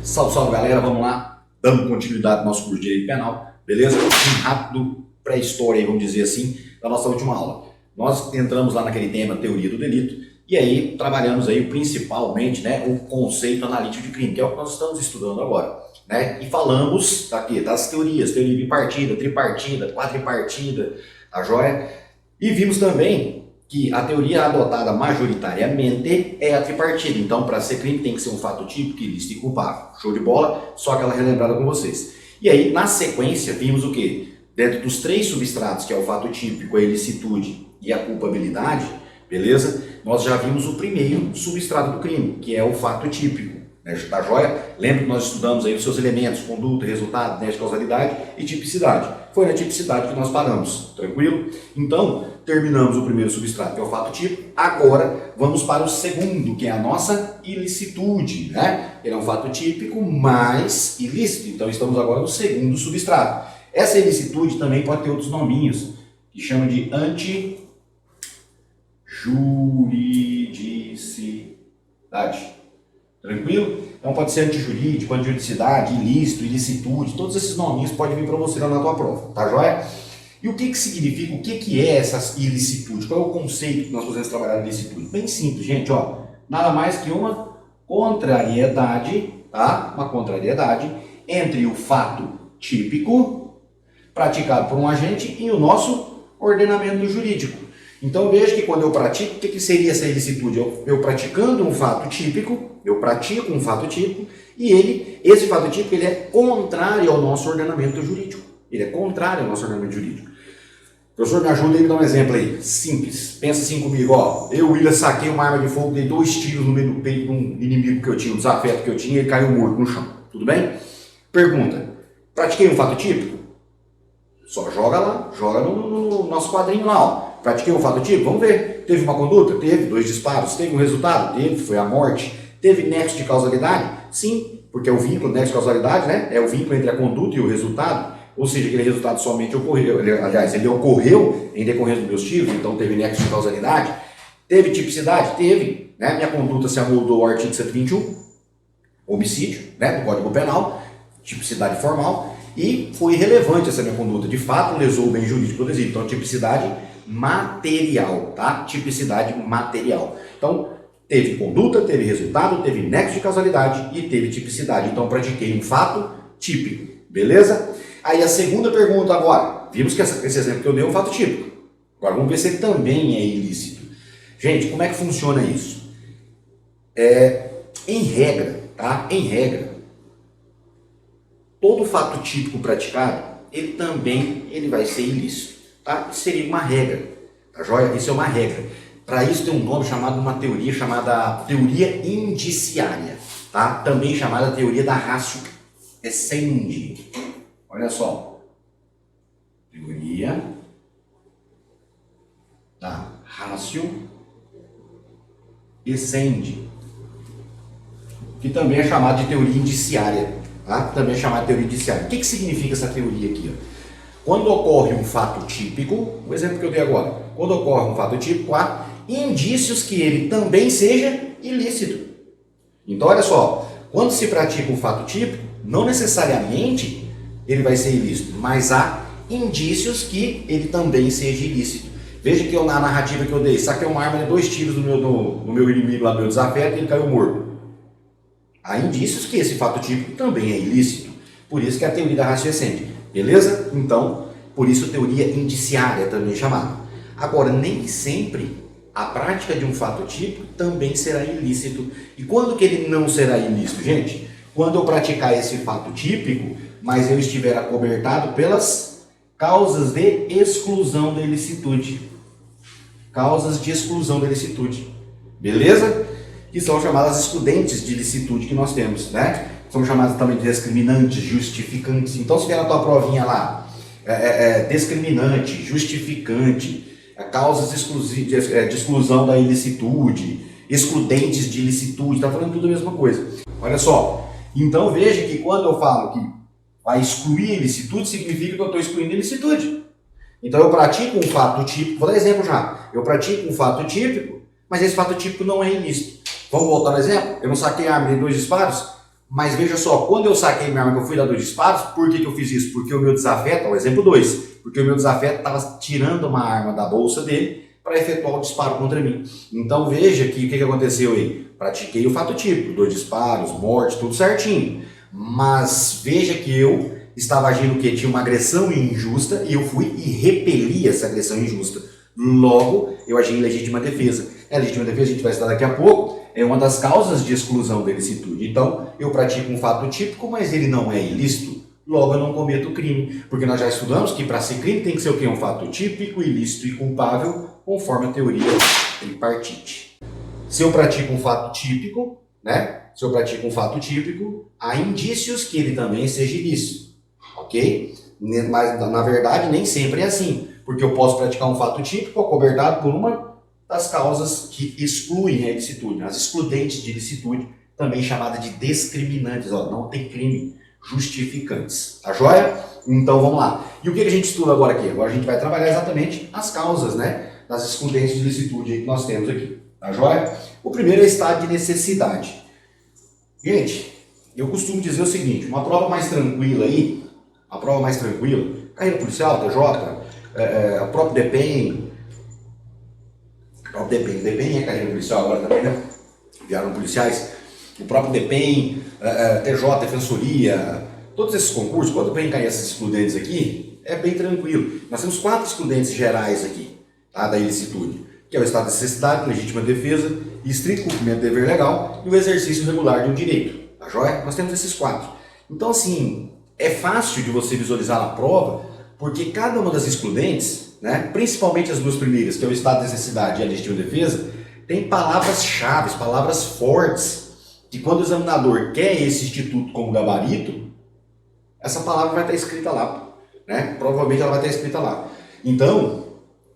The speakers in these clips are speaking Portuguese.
Salve, salve galera, vamos lá, dando continuidade ao nosso curso de Direito Penal, beleza? Um rápido pré-história, vamos dizer assim, da nossa última aula. Nós entramos lá naquele tema, teoria do delito, e aí trabalhamos aí principalmente, né, o conceito analítico de crime, que é o que nós estamos estudando agora, né? E falamos daqui, das teorias, teoria bipartida, tripartida, quadripartida, tá joia? E vimos também que a teoria adotada majoritariamente é a tripartida. Então, para ser crime tem que ser um fato típico, ilícito e culpável. Show de bola? Só aquela relembrada com vocês. E aí, na sequência, vimos o quê? Dentro dos três substratos, que é o fato típico, a ilicitude e a culpabilidade, beleza? Nós já vimos o primeiro substrato do crime, que é o fato típico. Tá joia? Lembra que nós estudamos aí os seus elementos, conduta, resultado, nexo de causalidade e tipicidade. Foi na tipicidade que nós paramos, tranquilo? Então, terminamos o primeiro substrato, que é o fato típico. Agora, vamos para o segundo, que é a nossa ilicitude, né? Ele é um fato típico, mais ilícito. Então, estamos agora no segundo substrato. Essa ilicitude também pode ter outros nominhos, que chamam de antijuridicidade. Tranquilo? Então pode ser antijurídico, antijuridicidade, ilícito, ilicitude, todos esses nominhos podem vir para você lá na tua prova, tá joia? E o que significa, o que é essa ilicitude? Qual é o conceito que nós podemos trabalhar na ilicitude? Bem simples, gente, ó. Nada mais que uma contrariedade, tá? Uma contrariedade entre o fato típico praticado por um agente e o nosso ordenamento jurídico. Então veja que quando eu pratico, o que seria essa ilicitude? Eu praticando um fato típico, eu pratico um fato típico e esse fato típico ele é contrário ao nosso ordenamento jurídico. Ele é contrário ao nosso ordenamento jurídico. Professor, me ajuda aí, me dá um exemplo aí, simples. Pensa assim comigo, ó. Eu, William, saquei uma arma de fogo, dei 2 tiros no meio do peito de um inimigo que eu tinha, um desafeto que eu tinha, e ele caiu morto no chão. Tudo bem? Pergunta, pratiquei um fato típico? Só joga lá, joga no nosso quadrinho lá, ó. Pratiquei um fato típico? Vamos ver. Teve uma conduta? Teve. 2 disparos? Teve um resultado? Teve. Foi a morte. Teve nexo de causalidade? Sim, porque é o vínculo, nexo de causalidade, né? É o vínculo entre a conduta e o resultado. Ou seja, aquele resultado somente ocorreu. Aliás, ele ocorreu em decorrência dos meus tiros, então teve nexo de causalidade. Teve tipicidade? Teve. Né? Minha conduta se amoldou ao artigo 121, homicídio, né? Do Código Penal, tipicidade formal, e foi relevante essa minha conduta. De fato, lesou o bem jurídico do exílio. Então, tipicidade material, tá? Tipicidade material. Então, teve conduta, teve resultado, teve nexo de causalidade e teve tipicidade. Então, pratiquei um fato típico, beleza? Aí a segunda pergunta agora. Vimos que esse exemplo que eu dei é um fato típico. Agora, vamos ver se ele também é ilícito. Gente, como é que funciona isso? Em regra, tá? Em regra, todo fato típico praticado, ele vai ser ilícito. Tá? Isso seria uma regra, tá joia? Isso é uma regra. Para isso tem um nome chamado, uma teoria chamada teoria indiciária, tá? Também chamada teoria da ratio essendi. Olha só, teoria da ratio essendi, que também é chamada de teoria indiciária, tá? Também é chamada de teoria indiciária. O que significa essa teoria aqui, ó? Quando ocorre um fato típico, o exemplo que eu dei agora, quando ocorre um fato típico, há indícios que ele também seja ilícito. Então, olha só, quando se pratica um fato típico, não necessariamente ele vai ser ilícito, mas há indícios que ele também seja ilícito. Veja que na narrativa que eu dei, saquei uma arma de 2 tiros no meu inimigo lá, no meu desafeto, e ele caiu morto. Há indícios que esse fato típico também é ilícito. Por isso que é a teoria da ratio essendi. Beleza? Então, por isso teoria indiciária também chamada. Agora, nem sempre a prática de um fato típico também será ilícito. E quando que ele não será ilícito, gente? Quando eu praticar esse fato típico, mas eu estiver acobertado pelas causas de exclusão da ilicitude. Causas de exclusão da ilicitude. Beleza? Que são chamadas excludentes de ilicitude que nós temos, né? São chamadas também de discriminantes, justificantes. Então, se vier na tua provinha lá, discriminante, justificante, causas de exclusão da ilicitude, excludentes de ilicitude, está falando tudo a mesma coisa. Olha só, então veja que quando eu falo que vai excluir a ilicitude, significa que eu estou excluindo a ilicitude. Então, eu pratico um fato típico, vou dar exemplo já. Eu pratico um fato típico, mas esse fato típico não é ilícito. Vamos voltar no exemplo? Eu não saquei a arma de 2 disparos? Mas veja só, quando eu saquei minha arma, que eu fui dar 2 disparos, por que eu fiz isso? Porque o meu desafeto, ó, exemplo 2, porque o meu desafeto estava tirando uma arma da bolsa dele para efetuar o disparo contra mim. Então veja que o que aconteceu aí? Pratiquei o fato típico, 2 disparos, morte, tudo certinho. Mas veja que eu estava agindo o quê? Tinha uma agressão injusta e eu fui e repeli essa agressão injusta. Logo, eu agi em legítima defesa. A legítima defesa, a gente vai estudar daqui a pouco, é uma das causas de exclusão da ilicitude. Então, eu pratico um fato típico, mas ele não é ilícito. Logo, eu não cometo crime. Porque nós já estudamos que para ser crime tem que ser o quê? Um fato típico, ilícito e culpável, conforme a teoria tripartite. Se eu pratico um fato típico, né? Se eu pratico um fato típico, há indícios que ele também seja ilícito. Ok? Mas, na verdade, nem sempre é assim. Porque eu posso praticar um fato típico acobertado por uma das causas que excluem a ilicitude, as excludentes de ilicitude, também chamada de discriminantes, ó, não tem crime, justificantes, tá joia? Então vamos lá. E o que a gente estuda agora aqui? Agora a gente vai trabalhar exatamente as causas, né, das excludentes de ilicitude aí que nós temos aqui, tá joia? O primeiro é estado de necessidade. Gente, eu costumo dizer o seguinte, uma prova mais tranquila aí, carreira policial, TJ, a próprio DPEM, DPEM é carreira policial agora também, né? Vieram policiais, o próprio DPEM, TJ, Defensoria, todos esses concursos, quando vem cair essas excludentes aqui, é bem tranquilo. Nós temos 4 excludentes gerais aqui, tá, da ilicitude, que é o estado de necessidade, legítima defesa, estrito cumprimento do dever legal e o exercício regular de um direito, tá joia? Nós temos esses 4. Então, assim, é fácil de você visualizar na prova, porque cada uma das excludentes, né, principalmente as duas primeiras, que é o estado de necessidade e a legítima defesa, tem palavras-chave, palavras fortes, que quando o examinador quer esse instituto como gabarito, essa palavra vai estar escrita lá, né? Provavelmente ela vai estar escrita lá. Então,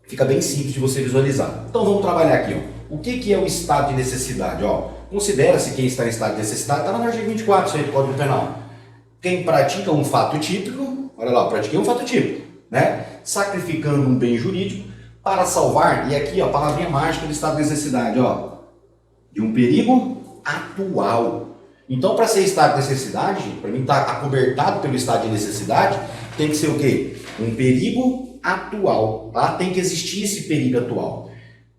fica bem simples de você visualizar. Então vamos trabalhar aqui, ó. O que é o estado de necessidade? Ó, considera-se quem está em estado de necessidade, está no artigo 24, isso aí do Código Penal. Quem pratica um fato típico, olha lá, pratiquei um fato típico, né? Sacrificando um bem jurídico para salvar, e aqui ó, a palavrinha mágica do estado de necessidade, ó, de um perigo atual. Então, para ser estado de necessidade, para mim estar acobertado pelo estado de necessidade, tem que ser o quê? Um perigo atual, tá? Tem que existir esse perigo atual.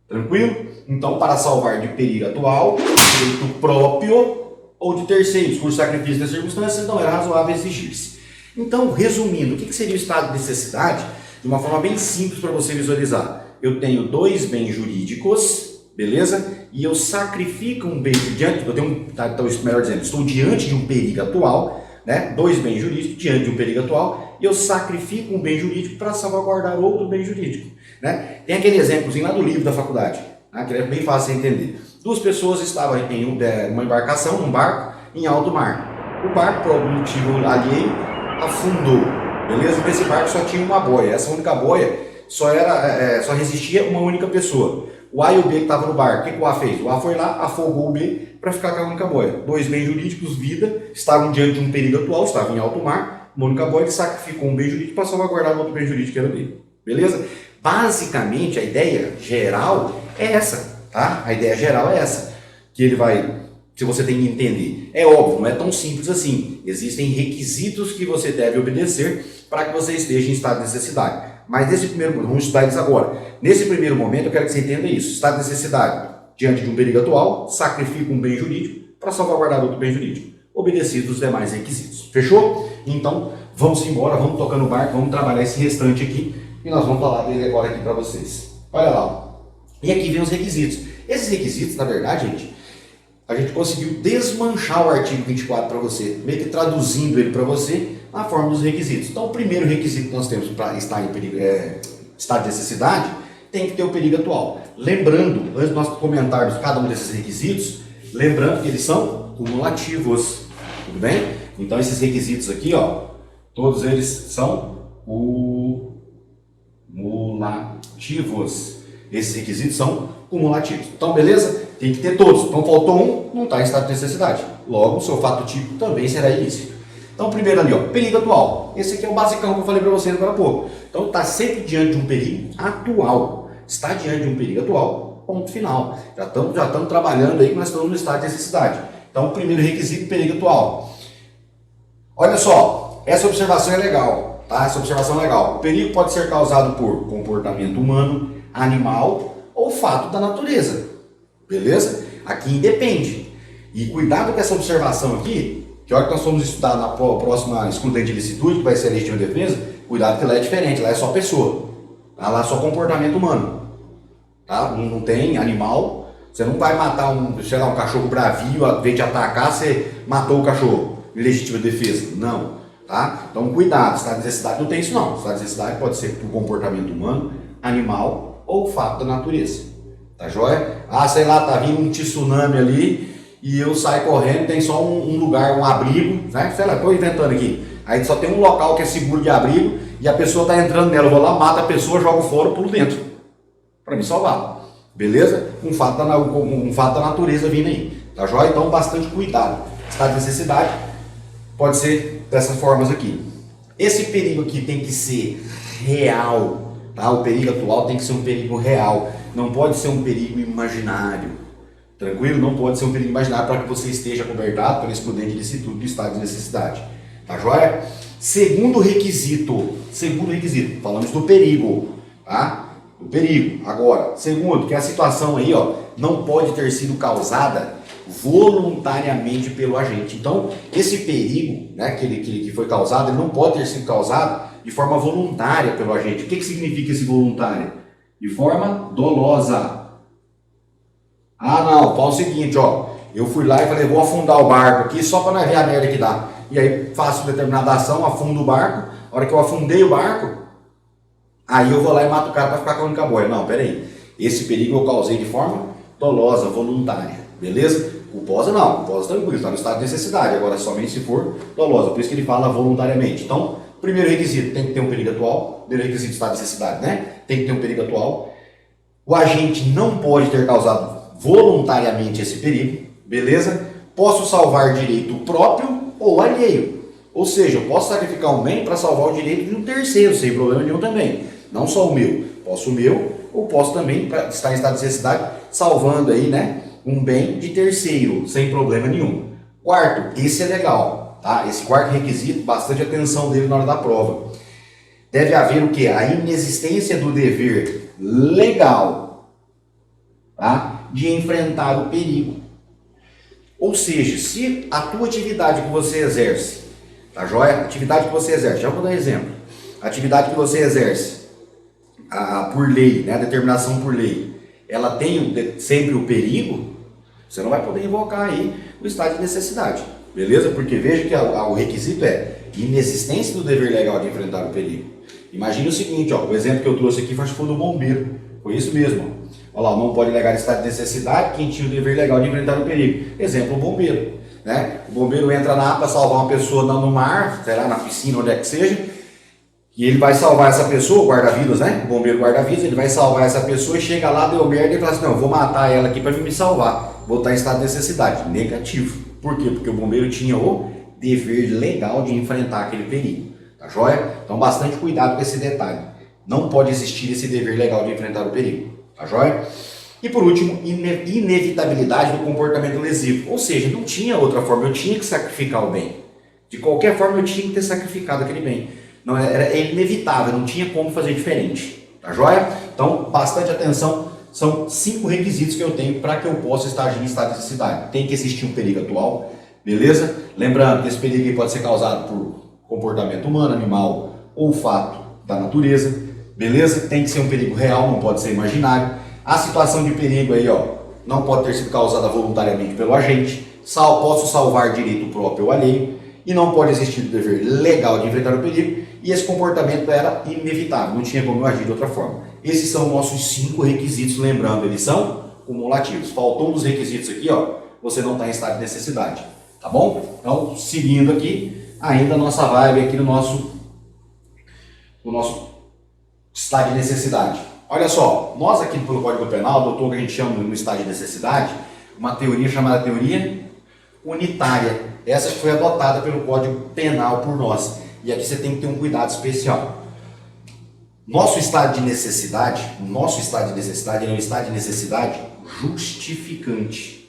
Tranquilo? Então, para salvar de perigo atual, direito próprio ou de terceiros, por sacrifício das circunstâncias, não era razoável exigir-se. Então, resumindo, o que seria o estado de necessidade? De uma forma bem simples para você visualizar. Eu tenho 2 bens jurídicos, beleza? E eu sacrifico um bem diante, então, melhor dizendo, estou diante de um perigo atual, né? 2 bens jurídicos diante de um perigo atual, e eu sacrifico um bem jurídico para salvaguardar outro bem jurídico, né? Tem aquele exemplozinho lá do livro da faculdade, né? Que é bem fácil de entender. 2 pessoas estavam em uma embarcação, num barco, em alto mar. O barco, por algum motivo alheio, afundou, beleza? Nesse barco só tinha uma boia, essa única boia só resistia uma única pessoa. O A e o B que estavam no barco, o que o A fez? O A foi lá, afogou o B para ficar com a única boia. 2 bens jurídicos, vida, estavam diante de um perigo atual, estavam em alto mar, uma única boia, ele sacrificou um bem jurídico para salvaguardar o outro bem jurídico que era dele. Beleza? Basicamente, a ideia geral é essa, tá? A ideia geral é essa, que ele vai, se você tem que entender. É óbvio, não é tão simples assim. Existem requisitos que você deve obedecer para que você esteja em estado de necessidade. Mas nesse primeiro momento, vamos estudar eles agora. Nesse primeiro momento, eu quero que você entenda isso. Estado de necessidade, diante de um perigo atual, sacrifica um bem jurídico para salvaguardar outro bem jurídico, obedecidos os demais requisitos. Fechou? Então, vamos embora, vamos tocar no barco, vamos trabalhar esse restante aqui e nós vamos falar dele agora aqui para vocês. Olha lá. E aqui vem os requisitos. Esses requisitos, na verdade, gente, a gente conseguiu desmanchar o artigo 24 para você, meio que traduzindo ele para você na forma dos requisitos. Então, o primeiro requisito que nós temos para estar em estado de necessidade tem que ter o perigo atual. Lembrando, antes de nós comentarmos cada um desses requisitos, lembrando que eles são cumulativos, tudo bem? Então, esses requisitos aqui, ó, todos eles são cumulativos. Esses requisitos são cumulativos. Então, beleza? Tem que ter todos. Então, faltou um, não está em estado de necessidade. Logo, o seu fato típico também será ilícito. Então, primeiro ali, ó, perigo atual. Esse aqui é o basicão que eu falei para vocês agora há pouco. Então, está sempre diante de um perigo atual. Está diante de um perigo atual, ponto final. Já estamos trabalhando aí que nós estamos no estado de necessidade. Então, o primeiro requisito, perigo atual. Olha só, essa observação é legal, tá? Essa observação é legal. O perigo pode ser causado por comportamento humano, animal ou fato da natureza, beleza? Aqui independe. E cuidado com essa observação aqui, que a hora que nós formos estudar na próxima excludente de ilicitude, que vai ser a legítima defesa, cuidado que lá é diferente, lá é só pessoa, tá? Lá é só comportamento humano, tá? Não tem animal, você não vai matar um cachorro bravio, veio te atacar, você matou o cachorro, legítima defesa, não, tá? Então cuidado, estado de necessidade não tem isso não, estado de necessidade pode ser por comportamento humano, animal ou fato da natureza, tá joia? Ah, sei lá, tá vindo um tsunami ali e eu saio correndo, tem só um lugar, um abrigo, né? Sei lá, tô inventando aqui. Aí só tem um local que é seguro de abrigo e a pessoa tá entrando nela, eu vou lá, mato a pessoa, jogo fora, pulo dentro, para me salvar, beleza? Um fato da natureza vindo aí, tá joia? Então bastante cuidado. Estado de necessidade pode ser dessas formas aqui. Esse perigo aqui tem que ser real, tá? O perigo atual tem que ser um perigo real, não pode ser um perigo imaginário, tranquilo? Não pode ser um perigo imaginário para que você esteja cobertado pela excludente de licitude do estado de necessidade, tá joia? Segundo requisito, falamos do perigo, tá? Do perigo. Agora, segundo, que a situação aí, ó, não pode ter sido causada voluntariamente pelo agente. Então, esse perigo, né, que foi causado, ele não pode ter sido causado de forma voluntária pelo agente. O que significa esse voluntário? De forma dolosa. Ah, não, fala o seguinte, ó, eu fui lá e falei, vou afundar o barco aqui só para nós ver a merda que dá. E aí faço determinada ação, afundo o barco, a hora que eu afundei o barco, aí eu vou lá e mato o cara para ficar com a única boia. Não, peraí, esse perigo eu causei de forma dolosa, voluntária, beleza? Culposa não, culposa tranquilo, está no estado de necessidade, agora somente se for dolosa, por isso que ele fala voluntariamente. Então, primeiro requisito, tem que ter um perigo atual, primeiro requisito do estado de necessidade, né? Tem que ter um perigo atual. O agente não pode ter causado voluntariamente esse perigo, beleza? Posso salvar direito próprio ou alheio. Ou seja, eu posso sacrificar um bem para salvar o direito de um terceiro, sem problema nenhum também. Não só o meu. Posso o meu, ou posso também, para estar em estado de necessidade, salvando aí, né, um bem de terceiro, sem problema nenhum. Quarto, esse é legal, tá? Esse quarto requisito, bastante atenção dele na hora da prova. Deve haver o quê? A inexistência do dever legal, tá? De enfrentar o perigo. Ou seja, se a tua atividade que você exerce, tá joia? Atividade que você exerce, já vou dar um exemplo. A atividade que você exerce por lei, né? A determinação por lei, ela tem sempre o perigo, você não vai poder invocar aí o estado de necessidade, beleza? Porque veja que o requisito é inexistência do dever legal de enfrentar o perigo. Imagine o seguinte, ó, o exemplo que eu trouxe aqui foi do bombeiro, foi isso mesmo. Olha lá, não pode alegar estado de necessidade quem tinha o dever legal de enfrentar o perigo. Exemplo, o bombeiro, né? O bombeiro entra na água para salvar uma pessoa no mar, sei lá, na piscina, onde é que seja, e ele vai salvar essa pessoa, guarda-vidas, né? O bombeiro guarda-vidas, ele vai salvar essa pessoa e chega lá, deu merda e fala assim, não, eu vou matar ela aqui para me salvar. Vou estar em estado de necessidade. Negativo. Por quê? Porque o bombeiro tinha o dever legal de enfrentar aquele perigo. Tá joia? Então, bastante cuidado com esse detalhe. Não pode existir esse dever legal de enfrentar o perigo. Tá joia? E por último, inevitabilidade do comportamento lesivo. Ou seja, não tinha outra forma, eu tinha que sacrificar o bem. De qualquer forma, eu tinha que ter sacrificado aquele bem. Não, era inevitável, não tinha como fazer diferente. Tá joia? Então, bastante atenção. São 5 requisitos que eu tenho para que eu possa estar agindo em estado de necessidade. Tem que existir um perigo atual, beleza? Lembrando que esse perigo pode ser causado por comportamento humano, animal ou fato da natureza, beleza? Tem que ser um perigo real, não pode ser imaginário. A situação de perigo aí, ó, não pode ter sido causada voluntariamente pelo agente. Posso salvar direito próprio ou alheio. E não pode existir o dever legal de enfrentar o perigo. E esse comportamento era inevitável, não tinha como eu agir de outra forma. Esses são nossos 5 requisitos, lembrando, eles são cumulativos. Faltou um dos requisitos aqui, ó, você não está em estado de necessidade, tá bom? Então, seguindo aqui, ainda a nossa vibe aqui no nosso estado de necessidade. Olha só, nós aqui pelo Código Penal adotou o que a gente chama no estado de necessidade, uma teoria chamada teoria unitária. Essa foi adotada pelo Código Penal por nós. E aqui você tem que ter um cuidado especial. Nosso estado de necessidade, ele é um estado de necessidade justificante.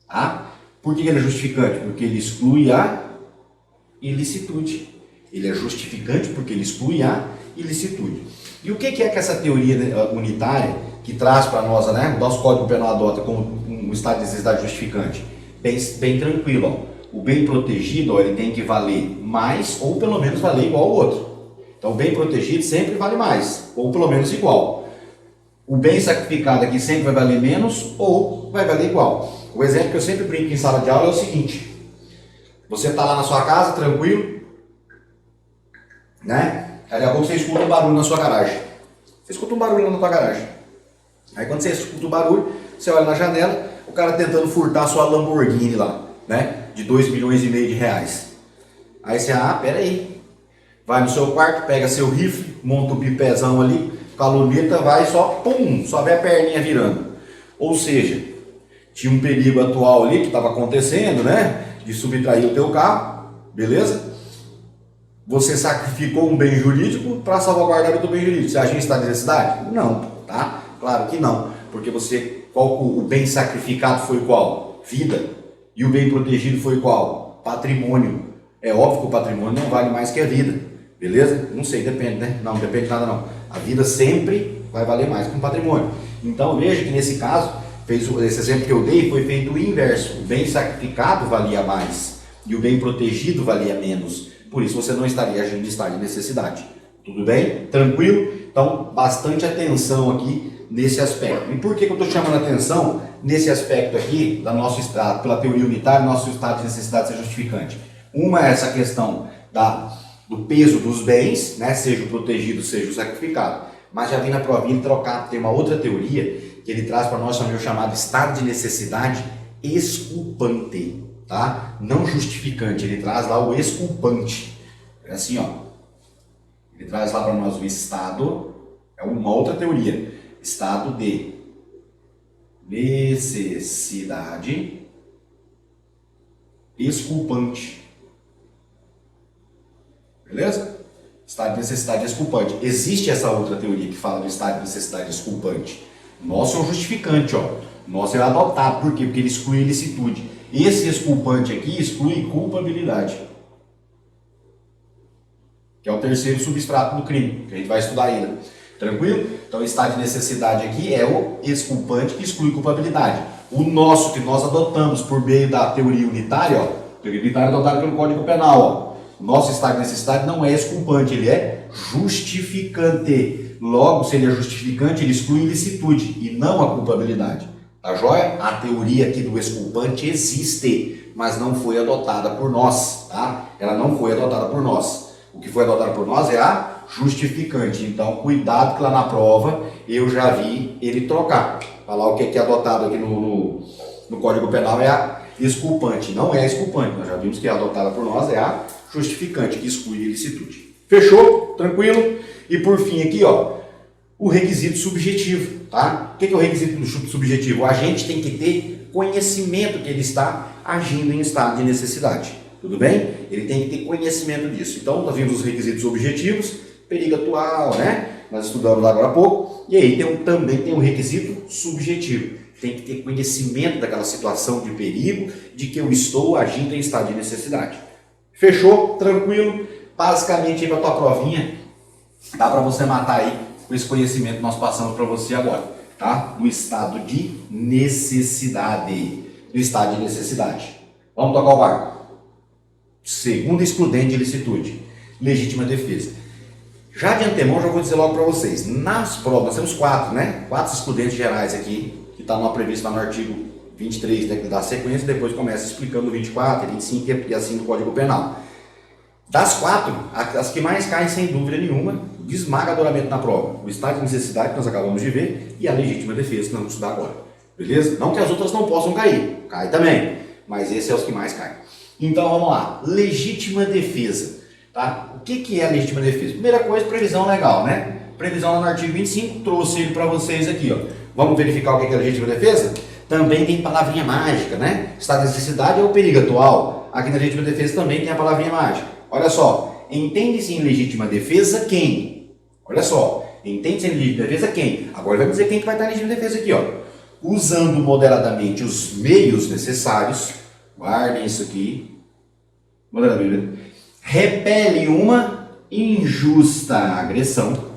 Tá? Por que ele é justificante? Porque ele exclui a ilicitude. Ele é justificante porque ele exclui a ilicitude. E o que é que essa teoria unitária que traz para nós, né, o nosso Código Penal adota como um estado de necessidade justificante? Bem tranquilo, ó. O bem protegido, ó, ele tem que valer mais ou pelo menos valer igual ao outro. Então o bem protegido sempre vale mais, ou pelo menos igual. O bem sacrificado aqui sempre vai valer menos ou vai valer igual. O exemplo que eu sempre brinco em sala de aula é o seguinte: você está lá na sua casa, tranquilo, né? Daqui a pouco você escuta um barulho na sua garagem. Você escuta um barulho na sua garagem. Aí quando você escuta o barulho, você olha na janela, o cara tentando furtar a sua Lamborghini lá, né? De 2,5 milhões de reais. Aí você, pera aí. Vai no seu quarto, pega seu rifle, monta o bipézão ali, com a luneta, vai só, pum, só vê a perninha virando. Ou seja, tinha um perigo atual ali que estava acontecendo, né? De subtrair o teu carro, beleza? Você sacrificou um bem jurídico para salvaguardar o teu bem jurídico. Você agiu em estado de necessidade? Não, tá? Claro que não. Porque o bem sacrificado foi qual? Vida. E o bem protegido foi qual? Patrimônio. É óbvio que o patrimônio não vale mais que a vida. Beleza? Não sei, depende, né? Não depende de nada não. A vida sempre vai valer mais que um patrimônio. Então veja que nesse caso, esse exemplo que eu dei foi feito o inverso. O bem sacrificado valia mais e o bem protegido valia menos. Por isso você não estaria agindo em estado de necessidade. Tudo bem? Tranquilo? Então, bastante atenção aqui nesse aspecto. E por que eu estou chamando a atenção nesse aspecto aqui, da nosso estado, pela teoria unitária, nosso estado de necessidade ser justificante? Uma é essa questão do peso dos bens, né? Seja o protegido, seja o sacrificado. Mas já vem na provinha trocar, tem uma outra teoria que ele traz para nós também o chamado estado de necessidade exculpante. Tá? Não justificante, ele traz lá o exculpante. É assim, ó. Ele traz lá para nós o estado, é uma outra teoria, estado de necessidade exculpante. Beleza? Estado de necessidade exculpante. Existe essa outra teoria que fala do estado de necessidade exculpante. Nosso é o justificante, ó. Nosso é adotado. Por quê? Porque ele exclui a ilicitude. Esse exculpante aqui exclui culpabilidade, que é o terceiro substrato do crime, que a gente vai estudar ainda. Tranquilo? Então o estado de necessidade aqui é o exculpante que exclui culpabilidade. O nosso, que nós adotamos por meio da teoria unitária, ó, teoria unitária adotada pelo Código Penal, ó. O nosso estado de necessidade não é exculpante, ele é justificante. Logo, se ele é justificante, ele exclui ilicitude e não a culpabilidade. Tá joia? A teoria aqui do exculpante existe, mas não foi adotada por nós, tá? Ela não foi adotada por nós. O que foi adotado por nós é a justificante. Então, cuidado que lá na prova eu já vi ele trocar. Falar o que é adotado aqui no Código Penal é a exculpante. Não é a exculpante, nós já vimos que é adotada por nós é a justificante, que exclui a ilicitude. Fechou? Tranquilo? E por fim aqui, ó, o requisito subjetivo, tá? O que é o requisito subjetivo? O agente tem que ter conhecimento que ele está agindo em estado de necessidade. Tudo bem? Ele tem que ter conhecimento disso. Então, nós vimos os requisitos objetivos, perigo atual, né? Nós estudamos lá agora há pouco. E aí também tem um requisito subjetivo. Tem que ter conhecimento daquela situação de perigo, de que eu estou agindo em estado de necessidade. Fechou? Tranquilo? Basicamente, aí para a tua provinha, dá para você matar aí com esse conhecimento que nós passamos para você agora, tá? Do estado de necessidade. Do estado de necessidade. Vamos tocar o barco. Segunda excludente de ilicitude. Legítima defesa. Já de antemão, já vou dizer logo para vocês. Nas provas, nós temos 4, né? 4 excludentes gerais aqui, que está previsto no artigo 23, né, da sequência, depois começa explicando o 24, 25 e assim do Código Penal. Das 4, as que mais caem, sem dúvida nenhuma, esmagadoramente na prova. O estado de necessidade, que nós acabamos de ver, e a legítima defesa, que nós vamos estudar agora. Beleza? Não que as outras não possam cair. Cai também. Mas esses são os que mais caem. Então, vamos lá. Legítima defesa. Tá? O que é a legítima defesa? Primeira coisa, previsão legal, né? Previsão no artigo 25, trouxe ele para vocês aqui, ó. Vamos verificar o que é a legítima defesa? Também tem palavrinha mágica, né? Estado de necessidade é o perigo atual. Aqui na legítima defesa também tem a palavrinha mágica. Olha só, entende-se em legítima defesa quem? Olha só, entende-se em legítima defesa quem? Agora vai dizer quem que vai estar em legítima defesa aqui, ó. Usando moderadamente os meios necessários Guardem isso aqui. Vou ler a Bíblia. Repele uma injusta agressão.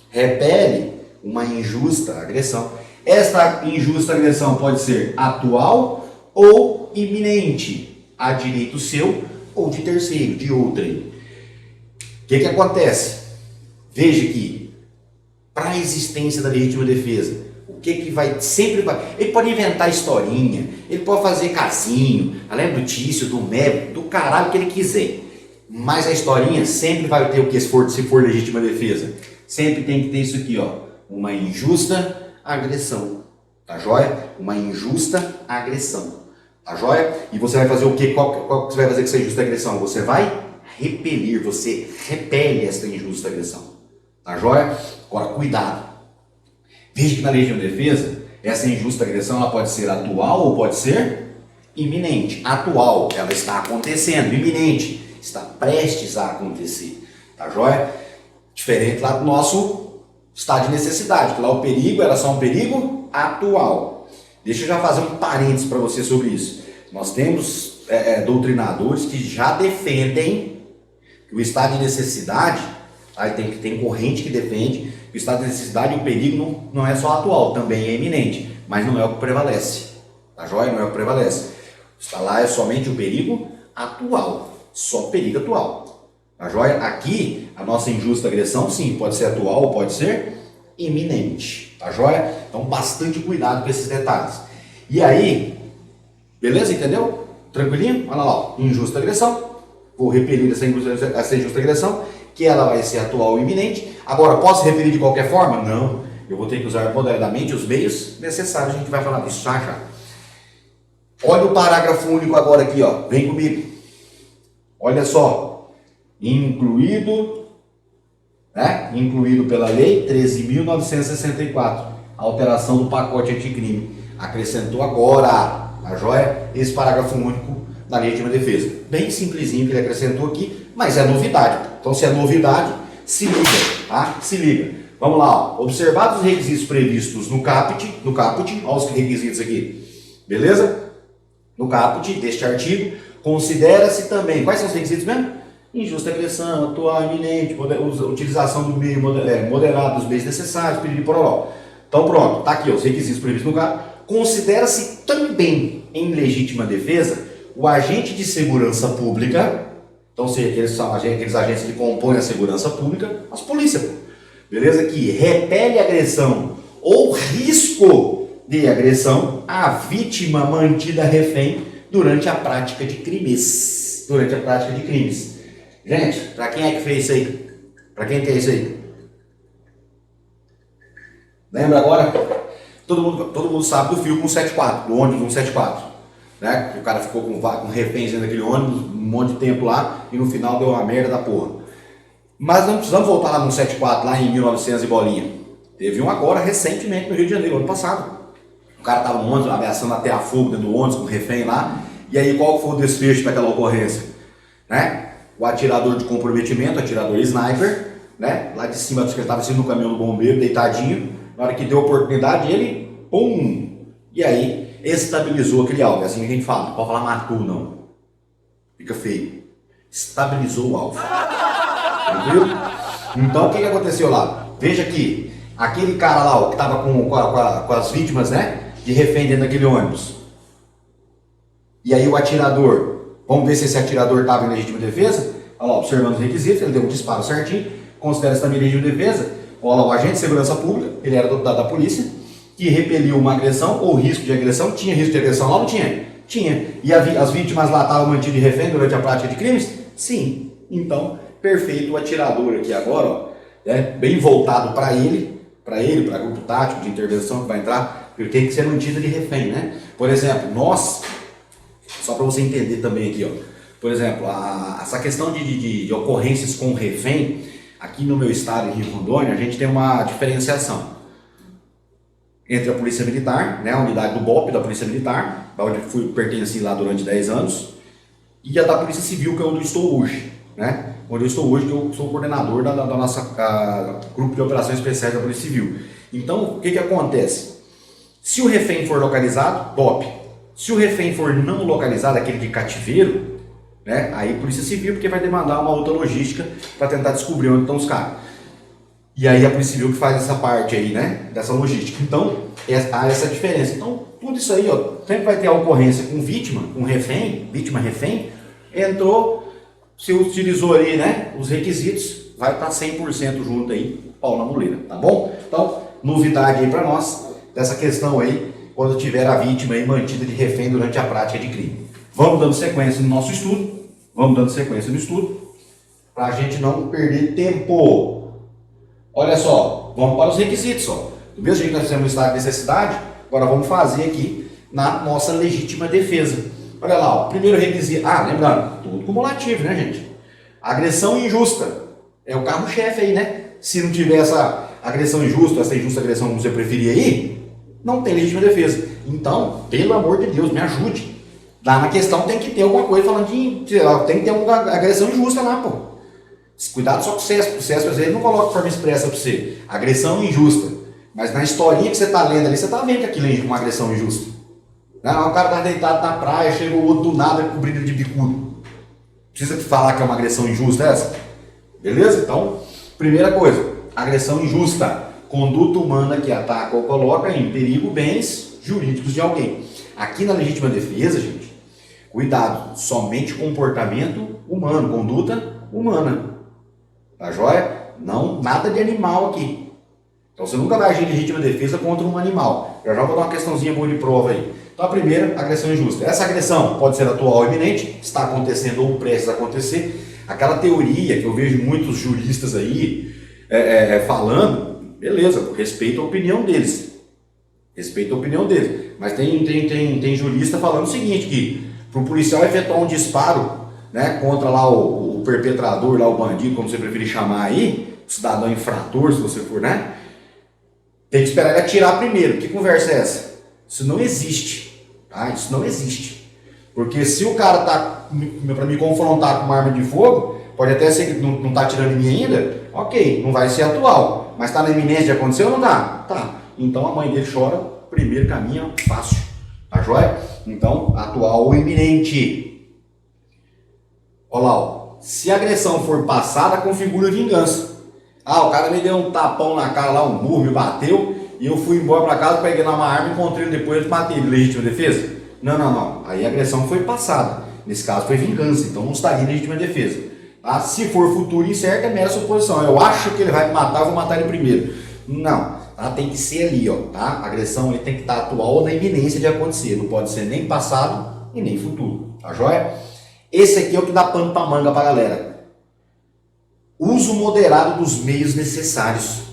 Repele uma injusta agressão. Esta injusta agressão pode ser atual ou iminente, a direito seu ou de terceiro, de outrem. O que acontece? Veja que, para a existência da legítima defesa, o que vai, sempre vai... Ele pode inventar historinha, ele pode fazer casinho, além do tício, do mero, do caralho que ele quiser. Mas a historinha sempre vai ter o que, se for legítima defesa? Sempre tem que ter isso aqui, ó. Uma injusta agressão. Tá joia? Uma injusta agressão. Tá joia? E você vai fazer o quê? Qual que você vai fazer com essa injusta agressão? Você vai repelir, você repele essa injusta agressão. Tá joia? Agora, cuidado. Veja que na legítima defesa, essa injusta agressão ela pode ser atual ou pode ser iminente. Atual, ela está acontecendo. Iminente, está prestes a acontecer. Tá joia? Diferente lá do nosso estado de necessidade, que lá o perigo era só um perigo atual. Deixa eu já fazer um parênteses para você sobre isso. Nós temos doutrinadores que já defendem que o estado de necessidade, aí tem corrente que defende que o estado de necessidade e o perigo não é só atual, também é iminente, mas não é o que prevalece. Tá joia? Não é o que prevalece. Está lá é somente o perigo atual, só perigo atual. Tá joia? Aqui, a nossa injusta agressão, sim, pode ser atual ou pode ser iminente. Tá joia? Então, bastante cuidado com esses detalhes. E aí, beleza? Entendeu? Tranquilinho? Olha lá, ó. Injusta agressão. Vou repelir essa injusta agressão, que ela vai ser atual ou iminente. Agora, posso repelir de qualquer forma? Não. Eu vou ter que usar moderadamente os meios necessários. A gente vai falar disso já já. Olha o parágrafo único agora aqui, ó. Vem comigo. Olha só. Incluído pela Lei 13.964, alteração do pacote anticrime. Acrescentou agora, a joia, esse parágrafo único na legítima defesa. Bem simplesinho que ele acrescentou aqui, mas é novidade. Então, se é novidade, se liga, tá? Se liga. Vamos lá, ó. Observados os requisitos previstos no caput, olha os requisitos aqui, beleza? No caput deste artigo, considera-se também, quais são os requisitos mesmo? Injusta agressão, atual, iminente, utilização do meio moderado dos meios necessários, pedir pororó. Então pronto, tá aqui ó, os requisitos previstos no caput. Considera-se também em legítima defesa o agente de segurança pública, então seja aqueles agentes que compõem a segurança pública, as polícias, beleza? Que repele agressão ou risco de agressão à vítima mantida refém durante a prática de crimes. Gente, para quem é que fez isso aí? Para quem que é isso aí? Lembra agora? Todo mundo sabe do filme 174, do ônibus 174. Né? Que o cara ficou com reféns dentro daquele ônibus um monte de tempo lá e no final deu uma merda da porra. Mas não precisamos voltar lá no 174, lá em 1900 e bolinha. Teve um agora, recentemente, no Rio de Janeiro, ano passado. O cara tava no ônibus, ameaçando até a fogo dentro do ônibus, com refém lá. E aí, qual foi o desfecho daquela ocorrência? Né? O atirador de comprometimento, atirador sniper, né? Lá de cima, ele estava assim no caminhão do bombeiro, deitadinho. Na hora que deu a oportunidade, ele, pum! E aí, estabilizou aquele alvo. É assim que a gente fala, não pode falar matou, não. Fica feio. Estabilizou o alvo. Tranquilo? Então, o que aconteceu lá? Veja aqui, aquele cara lá, ó, que estava com as vítimas, né? De refém dentro daquele ônibus. E aí o atirador, vamos ver se esse atirador estava em legítima defesa. Olha lá, observando os requisitos, ele deu um disparo certinho, considera-se também legítima defesa. Olha lá, o agente de segurança pública, ele era da polícia, que repeliu uma agressão ou risco de agressão. Tinha risco de agressão lá, não tinha? Tinha. E as vítimas lá estavam mantidas de refém durante a prática de crimes? Sim. Então, perfeito, o atirador aqui agora, ó, né, bem voltado para ele, para grupo tático de intervenção que vai entrar, porque tem que ser mantido de refém, né? Por exemplo, nós, só para você entender também aqui, ó, por exemplo, essa questão de ocorrências com refém, aqui no meu estado, em Rio Rondônia, a gente tem uma diferenciação entre a Polícia Militar, né, a unidade do BOP da Polícia Militar, onde eu pertenci lá durante 10 anos, e a da Polícia Civil, que é onde eu estou hoje, né? Onde eu estou hoje, que eu sou o coordenador da nossa grupo de operações especiais da Polícia Civil. Então, o que acontece? Se o refém for localizado, BOP. Se o refém for não localizado, aquele de cativeiro, né, aí Polícia Civil, porque vai demandar uma outra logística para tentar descobrir onde estão os caras. E aí a Polícia Civil que faz essa parte aí, né, dessa logística. Então, há essa diferença. Então, tudo isso aí, ó, sempre vai ter a ocorrência com vítima, com refém, vítima-refém, entrou, se utilizou ali, né, os requisitos, vai estar 100% junto aí, pau na muleira, tá bom? Então, novidade aí para nós, dessa questão aí, quando tiver a vítima aí mantida de refém durante a prática de crime. Vamos dando sequência no nosso estudo, para a gente não perder tempo. Olha só, vamos para os requisitos, ó. Do mesmo jeito que nós fizemos no estado de necessidade, agora vamos fazer aqui na nossa legítima defesa. Olha lá, ó, primeiro requisito, lembrando, tudo cumulativo, né, gente? Agressão injusta, é o carro-chefe aí, né? Se não tiver essa agressão injusta, essa injusta agressão, como você preferir aí, não tem legítima defesa. Então, pelo amor de Deus, me ajude. Lá na questão tem que ter alguma coisa falando de, tem que ter uma agressão injusta lá, pô. Cuidado só com o CESP. O CESP às vezes não coloca de forma expressa para você. Agressão injusta. Mas na historinha que você está lendo ali, você está vendo que aquilo é uma agressão injusta. Não, o cara está deitado na praia, chegou o outro do nada cobrindo ele de bicudo. Precisa te falar que é uma agressão injusta essa? Beleza? Então, primeira coisa, agressão injusta. Conduta humana que ataca ou coloca em perigo bens jurídicos de alguém. Aqui na legítima defesa, gente, cuidado, somente comportamento humano, conduta humana. Tá joia? Não, nada de animal aqui. Então você nunca vai agir em legítima defesa contra um animal. Já vou dar uma questãozinha boa de prova aí. Então a primeira, agressão injusta. Essa agressão pode ser atual ou iminente, está acontecendo ou prestes a acontecer. Aquela teoria que eu vejo muitos juristas aí falando, beleza, respeito a opinião deles. Mas tem jurista falando o seguinte, que para o policial efetuar um disparo, né, contra lá o perpetrador, lá o bandido, como você preferir chamar aí, o cidadão infrator, se você for, né? Tem que esperar ele atirar primeiro. Que conversa é essa? Isso não existe, tá? Isso não existe. Porque se o cara tá para me confrontar com uma arma de fogo, pode até ser que não tá atirando em mim ainda, ok, não vai ser atual. Mas tá na iminência de acontecer ou não tá? Tá. Então a mãe dele chora, primeiro caminho fácil. Tá joia? Então, atual ou iminente. Olha lá, ó. Se a agressão for passada, configura vingança. O cara me deu um tapão na cara lá, um burro, me bateu, e eu fui embora para casa, peguei uma arma, encontrei ele depois e matei ele. Legítima defesa? Não. Aí a agressão foi passada. Nesse caso foi vingança, então não estaria em legítima defesa. Tá? Se for futuro incerto, é mera suposição. Eu acho que ele vai me matar, eu vou matar ele primeiro. Não. Tá? Tem que ser ali, ó, tá? A agressão ele tem que estar atual ou na iminência de acontecer. Não pode ser nem passado e nem futuro. Tá joia? Esse aqui é o que dá pano pra manga pra galera. Uso moderado dos meios necessários.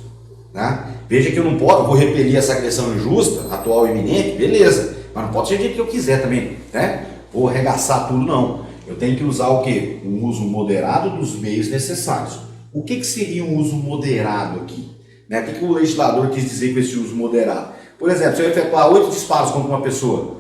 Né? Veja que eu não posso, vou repelir essa agressão injusta, atual e iminente, beleza. Mas não pode ser do jeito que eu quiser também, né? Vou arregaçar tudo, não. Eu tenho que usar o quê? Um uso moderado dos meios necessários. O que seria um uso moderado aqui? Né? O que o legislador quis dizer com esse uso moderado? Por exemplo, se eu efetuar 8 disparos contra uma pessoa,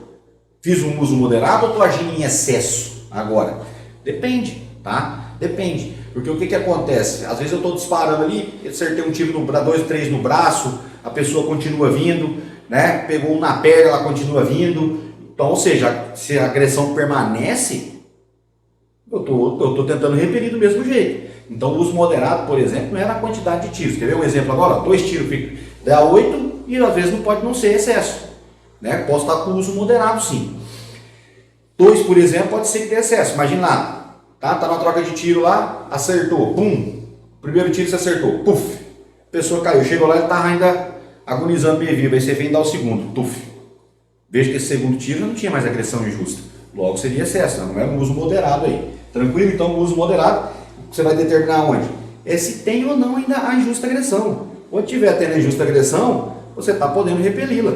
fiz um uso moderado ou estou agindo em excesso agora? Depende, tá? Depende. Porque o que acontece? Às vezes eu estou disparando ali, acertei um tiro no braço, 2, 3 no braço, a pessoa continua vindo, né? Pegou um na perna, ela continua vindo. Então, ou seja, se a agressão permanece, eu estou tentando repelir do mesmo jeito. Então, o uso moderado, por exemplo, não é na quantidade de tiros. Quer ver um exemplo agora? 2 tiros dá 8 e às vezes não pode não ser excesso. Né? Posso estar com uso moderado, sim. 2, por exemplo, pode ser que dê excesso. Imagina lá. Tá na troca de tiro lá, acertou, pum, primeiro tiro você acertou, puf, a pessoa caiu, chegou lá e estava ainda agonizando bem vivo, aí você vem dar o segundo, tuf. Veja que esse segundo tiro não tinha mais agressão injusta, logo seria excesso, não é um uso moderado aí. Tranquilo? Então o uso moderado, você vai determinar onde? É se tem ou não ainda a injusta agressão. Quando tiver tendo a injusta agressão, você está podendo repeli-la,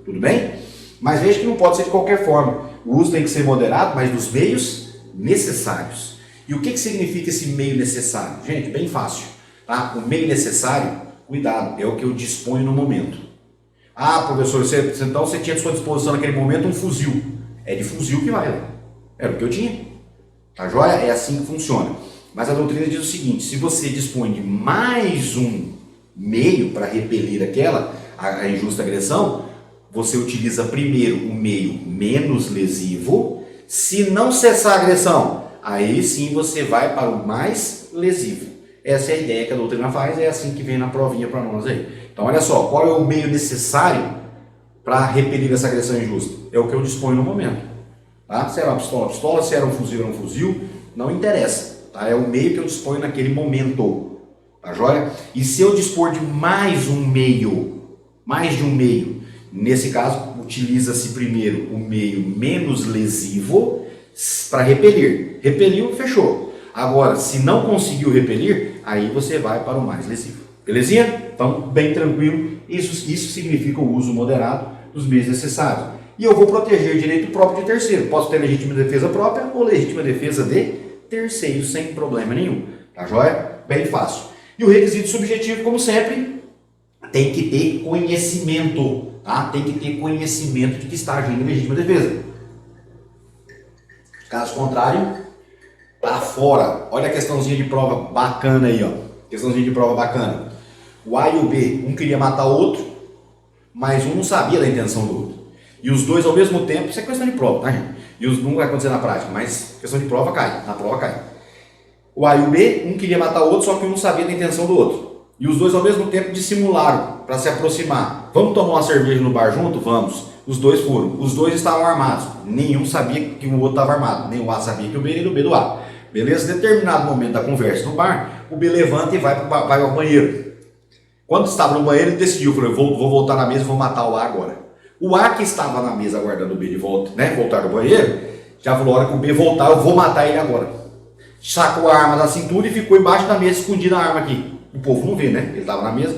tudo bem? Mas veja que não pode ser de qualquer forma, o uso tem que ser moderado, mas dos meios necessários. E o que significa esse meio necessário? Gente, bem fácil. Tá? O meio necessário, cuidado, é o que eu disponho no momento. Professor, então você tinha à sua disposição naquele momento um fuzil. É de fuzil que vai. Era o que eu tinha. Tá joia? É assim que funciona. Mas a doutrina diz o seguinte, se você dispõe de mais um meio para repelir a injusta agressão, você utiliza primeiro o meio menos lesivo. Se não cessar a agressão, aí sim você vai para o mais lesivo. Essa é a ideia que a doutrina faz, é assim que vem na provinha para nós aí. Então olha só, qual é o meio necessário para repelir essa agressão injusta? É o que eu disponho no momento. Tá? Se era uma pistola, se era um fuzil, não interessa. Tá? É o meio que eu disponho naquele momento. Tá joia? E se eu dispor de mais de um meio, nesse caso, utiliza-se primeiro o meio menos lesivo para repelir. Repeliu, fechou. Agora, se não conseguiu repelir, aí você vai para o mais lesivo. Belezinha? Então, bem tranquilo. Isso significa o uso moderado dos meios necessários. E eu vou proteger direito próprio de terceiro. Posso ter legítima defesa própria ou legítima defesa de terceiro, sem problema nenhum. Tá joia? Bem fácil. E o requisito subjetivo, como sempre, tem que ter conhecimento. Tá? Tem que ter conhecimento de que está agindo em legítima defesa. Caso contrário, tá fora. Olha a questãozinha de prova bacana aí, ó. Questãozinha de prova bacana. O A e o B, um queria matar o outro, mas um não sabia da intenção do outro. E os dois ao mesmo tempo, isso é questão de prova, tá, gente? E os não vai acontecer na prática, mas questão de prova cai, na prova cai. O A e o B, um queria matar o outro, só que um não sabia da intenção do outro. E os dois ao mesmo tempo dissimularam para se aproximar. Vamos tomar uma cerveja no bar junto? Vamos. Os dois foram. Os dois estavam armados. Nenhum sabia que o outro estava armado. Nem o A sabia que o B era o B do A. Beleza? Em determinado momento da conversa no bar, o B levanta e vai ao banheiro. Quando estava no banheiro, ele decidiu, falou, vou voltar na mesa e vou matar o A agora. O A que estava na mesa aguardando o B de volta, né, voltar do banheiro, já falou, a hora que o B voltar, eu vou matar ele agora. Sacou a arma da cintura e ficou embaixo da mesa, escondida a arma aqui. O povo não vê, né? Ele estava na mesa.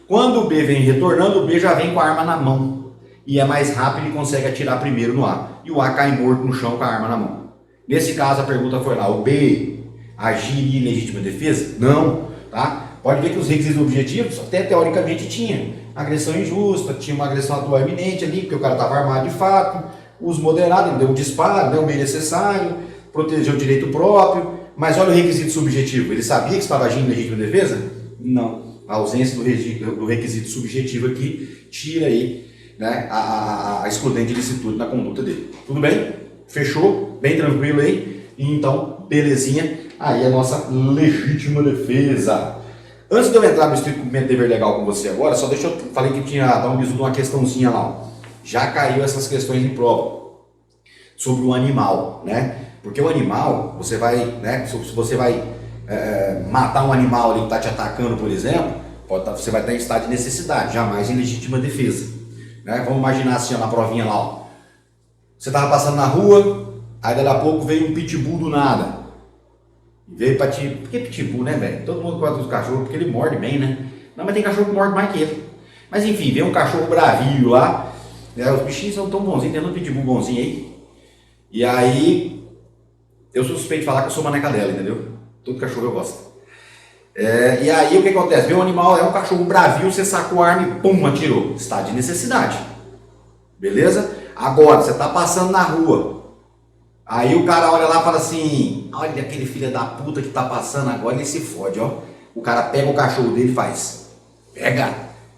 Quando o B vem retornando, o B já vem com a arma na mão. E é mais rápido e consegue atirar primeiro no A. E o A cai morto no chão com a arma na mão. Nesse caso, a pergunta foi lá, o B agiria em legítima defesa? Não, tá? Pode ver que os requisitos objetivos, até teoricamente tinha agressão injusta, tinha uma agressão atual iminente ali, porque o cara estava armado de fato, uso moderado, ele deu um disparo, deu o meio necessário, protegeu o direito próprio, mas olha o requisito subjetivo, ele sabia que estava agindo em legítima defesa? Não. A ausência do requisito subjetivo aqui tira aí, né, a excludente de licitude na conduta dele. Tudo bem? Fechou? Bem tranquilo aí? Então, belezinha. Aí a nossa legítima defesa. Antes de eu entrar no estrito cumprimento de dever legal com você agora, só deixa eu... Falei que tinha dar um bisu de uma questãozinha lá. Ó. Já caiu essas questões em prova. Sobre o animal, né? Porque o animal, você vai, né? Se você vai matar um animal ali que está te atacando, por exemplo, você vai estar em estado de necessidade, jamais em legítima defesa. Né? Vamos imaginar assim, ó, na provinha lá, ó. Você estava passando na rua, aí daqui a pouco veio um pitbull do nada. Veio pra ti. Por que pitbull, né, velho? Todo mundo gosta dos cachorros, porque ele morde bem, né? Não, mas tem cachorro que morde mais que ele. Mas enfim, veio um cachorro bravio lá. Né? Os bichinhos são tão bonzinhos, tem um pitbull bonzinho aí. E aí, eu sou suspeito de falar que eu sou maneca dela, entendeu? Todo cachorro eu gosto. E aí, o que acontece? Veio um animal, é um cachorro bravio, você sacou a arma e pum, atirou. Estado de necessidade. Beleza? Agora, você tá passando na rua. Aí o cara olha lá e fala assim, olha aquele filho da puta que tá passando agora, ele se fode, ó. O cara pega o cachorro dele e faz, pega.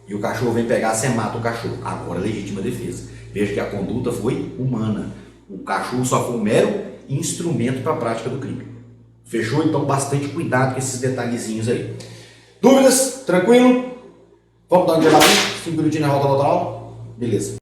E o cachorro vem pegar, você mata o cachorro. Agora, legítima defesa. Veja que a conduta foi humana. O cachorro só foi um mero instrumento para a prática do crime. Fechou? Então, bastante cuidado com esses detalhezinhos aí. Dúvidas? Tranquilo? Vamos dar um dia lá, 5 minutinhos na volta da outra aula? Beleza.